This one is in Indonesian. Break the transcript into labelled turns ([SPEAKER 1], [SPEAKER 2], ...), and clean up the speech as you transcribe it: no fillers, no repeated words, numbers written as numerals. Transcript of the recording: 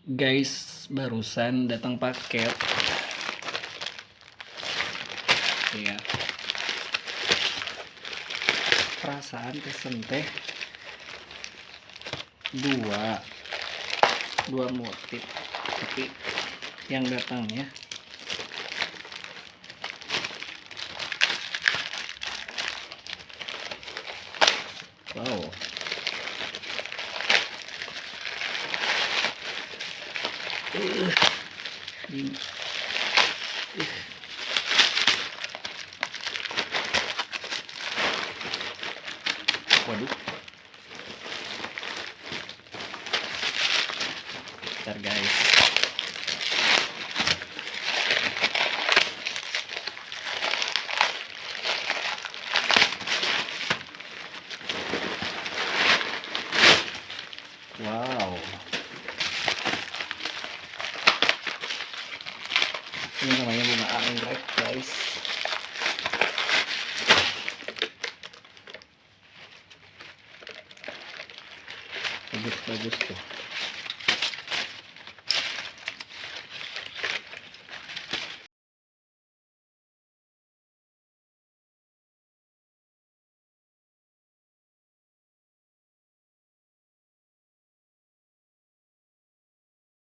[SPEAKER 1] Guys, barusan datang paket. Ya. Perasaan pesen teh dua motif, tapi yang datangnya wow. Waduh. Bentar guys. Wow. Ini namanya bunga anggrek guys. Bagus tuh.